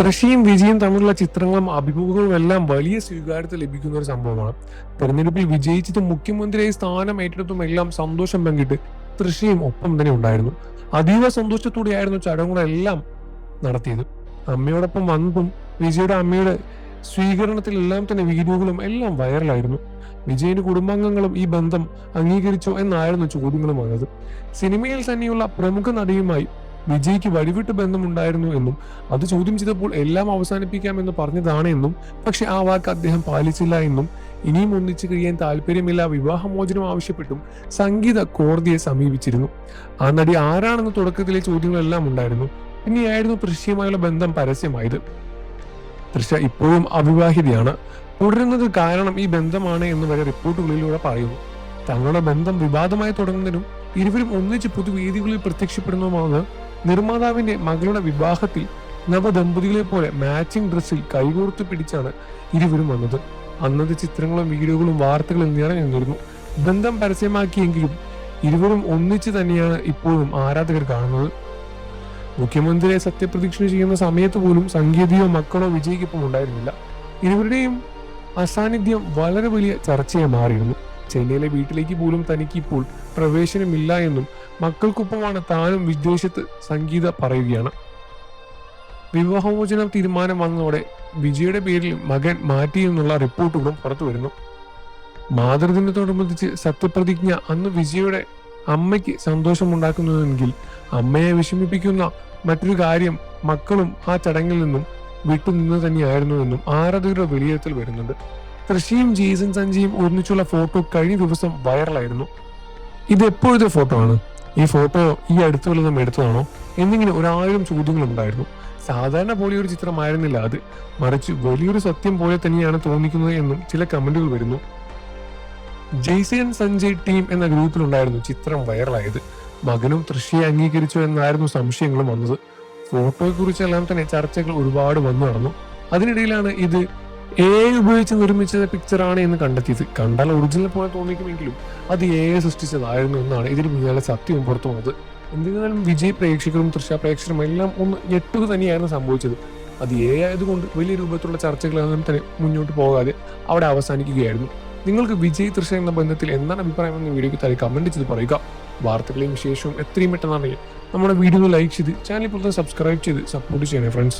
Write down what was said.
തൃശയും വിജയും തമ്മിലുള്ള ചിത്രങ്ങളും അഭിമുഖങ്ങളും എല്ലാം വലിയ സ്വീകാര്യത ലഭിക്കുന്ന ഒരു സംഭവമാണ്. തെരഞ്ഞെടുപ്പിൽ വിജയിച്ചതും മുഖ്യമന്ത്രിയായി സ്ഥാനം ഏറ്റെടുത്തും എല്ലാം സന്തോഷം പങ്കിട്ട് തൃശയും ഒപ്പം തന്നെ ഉണ്ടായിരുന്നു. അതീവ സന്തോഷത്തോടെയായിരുന്നു ചടങ്ങുകളെല്ലാം നടത്തിയത്. അമ്മയോടൊപ്പം വന്നതും വിജയുടെ അമ്മയുടെ സ്വീകരണത്തിലെല്ലാം തന്നെ വീഡിയോകളും എല്ലാം വൈറലായിരുന്നു. വിജയന്റെ കുടുംബാംഗങ്ങളും ഈ ബന്ധം അംഗീകരിച്ചോ എന്നായിരുന്നു ചോദ്യങ്ങളും വന്നത്. സിനിമയിൽ തന്നെയുള്ള പ്രമുഖ നടിയുമായി വിജയ്ക്ക് വഴിവിട്ട് ബന്ധമുണ്ടായിരുന്നു എന്നും അത് ചോദ്യം ചെയ്തപ്പോൾ എല്ലാം അവസാനിപ്പിക്കാമെന്ന് പറഞ്ഞതാണ് എന്നും പക്ഷെ ആ വാക്ക് അദ്ദേഹം പാലിച്ചില്ല എന്നും ഇനിയും ഒന്നിച്ചു കഴിയാൻ താല്പര്യമില്ല, വിവാഹമോചനം ആവശ്യപ്പെട്ടും സംഗീത കോടതിയെ സമീപിച്ചിരുന്നു. ആ നടി ആരാണെന്ന് തുടക്കത്തിലെ ചോദ്യങ്ങളെല്ലാം ഉണ്ടായിരുന്നു. പിന്നെയായിരുന്നു തൃശ്യയുമായുള്ള ബന്ധം പരസ്യമായത്. തൃശ്യ ഇപ്പോഴും അവിവാഹിതയാണ്. തുടരുന്നത് കാരണം ഈ ബന്ധമാണ് എന്ന് വരെ റിപ്പോർട്ടുകളിലൂടെ പറയുന്നു. തങ്ങളുടെ ബന്ധം വിവാദമായി തുടങ്ങുന്നതിനും ഇരുവരും ഒന്നിച്ച് പൊതുവേദികളിൽ പ്രത്യക്ഷപ്പെടുന്നതുമാണ് നിർമ്മാതാവിന്റെ മകളുടെ വിവാഹത്തിൽ നവദമ്പതികളെ പോലെ മാച്ചിങ് ഡ്രസ്സിൽ കൈകോർത്ത് പിടിച്ചാണ് ഇരുവരും വന്നത്. അന്നത്തെ ചിത്രങ്ങളും വീഡിയോകളും വാർത്തകളും നിറഞ്ഞിരുന്നു. ബന്ധം പരസ്യമാക്കിയെങ്കിലും ഇരുവരും ഒന്നിച്ച് തന്നെയാണ് ഇപ്പോഴും ആരാധകർ കാണുന്നത്. മുഖ്യമന്ത്രിയെ സത്യപ്രതിജ്ഞ ചെയ്യുന്ന സമയത്ത് പോലും സംഗീതയോ മക്കളോ വിജയ്ക്കൊപ്പം ഉണ്ടായിരുന്നില്ല. ഇരുവരുടെയും അസാന്നിധ്യം വളരെ വലിയ ചർച്ചയായി മാറിയിരുന്നു. ചെന്നൈയിലെ വീട്ടിലേക്ക് പോലും തനിക്ക് ഇപ്പോൾ പ്രവേശനമില്ല എന്നും മക്കൾക്കൊപ്പമാണ് താനും വിദേശത്ത് സംഗീത പറയുകയാണ്. വിവാഹമോചന തീരുമാനം വന്നതോടെ വിജയുടെ പേരിൽ മകൻ മാറ്റിയെന്നുള്ള റിപ്പോർട്ടുകളും പുറത്തു വരുന്നു. മാതൃദിനത്തോടനുബന്ധിച്ച് സത്യപ്രതിജ്ഞ അന്ന് വിജയുടെ അമ്മയ്ക്ക് സന്തോഷമുണ്ടാക്കുന്നുവെങ്കിൽ അമ്മയെ വിഷമിപ്പിക്കുന്ന മറ്റൊരു കാര്യം മക്കളും ആ ചടങ്ങിൽ നിന്നും വിട്ടുനിന്ന് തന്നെയായിരുന്നുവെന്നും ആരാധകരുടെ വിലയിരുത്തൽ വരുന്നുണ്ട്. തൃശ്യയും ജെയ്സൺ സഞ്ജയും ഒന്നിച്ചുള്ള ഫോട്ടോ കഴിഞ്ഞ ദിവസം വൈറലായിരുന്നു. ഇത് എപ്പോഴത്തെ ഫോട്ടോ ആണ്? ഈ ഫോട്ടോ ഈ അടുത്ത് വല്ലതും എടുത്തതാണോ എന്നിങ്ങനെ 1000 ചോദ്യങ്ങളുണ്ടായിരുന്നു. സാധാരണ പോലെ ഒരു ചിത്രമായിരുന്നില്ല അത്, മറിച്ച് വലിയൊരു സത്യം പോലെ തന്നെയാണ് തോന്നിക്കുന്നത് എന്നും ചില കമന്റുകൾ വരുന്നു. ജെയ്സൺ സഞ്ജയ് ടീം എന്ന ഗ്രൂപ്പിലുണ്ടായിരുന്നു ചിത്രം വൈറലായത്. മകനും തൃശ്യയെ അംഗീകരിച്ചു എന്നായിരുന്നു സംശയങ്ങളും വന്നത്. ഫോട്ടോയെ കുറിച്ചെല്ലാം തന്നെ ചർച്ചകൾ ഒരുപാട് വന്നു നടന്നു. അതിനിടയിലാണ് ഇത് AI ഉപയോഗിച്ച് നിർമ്മിച്ച പിക്ചറാണ് എന്ന് കണ്ടെത്തിയത്. കണ്ടാൽ ഒറിജിനൽ പോലെ തോന്നിക്കുമെങ്കിലും അത് AI സൃഷ്ടിച്ചതായിരുന്നു എന്നാണ് ഇതിന് പിന്നാലെ സത്യവും പുറത്തു വന്നത്. എന്നിരുന്നാലും വിജയ് പ്രേക്ഷകരും തൃശ്യ പ്രേക്ഷകരും എല്ലാം ഒന്ന് ഞെട്ടുക തന്നെയായിരുന്നു സംഭവിച്ചത്. അത് AI ആയതുകൊണ്ട് വലിയ രൂപത്തിലുള്ള ചർച്ചകളൊന്നും തന്നെ മുന്നോട്ട് പോകാതെ അവിടെ അവസാനിക്കുകയായിരുന്നു. നിങ്ങൾക്ക് വിജയ് തൃശ്യ എന്ന ബന്ധത്തിൽ എന്താണ് അഭിപ്രായം എന്ന വീഡിയോക്ക് താഴെ കമന്റ് ചെയ്ത് പറയുക. വാർത്തകളെയും വിശേഷവും എത്രയും പെട്ടെന്ന് അറിയാൻ നമ്മുടെ വീഡിയോ ലൈക്ക് ചെയ്ത് ചാനൽ ഇപ്പോൾ സബ്സ്ക്രൈബ് ചെയ്ത് സപ്പോർട്ട് ചെയ്യണേ ഫ്രണ്ട്സ്.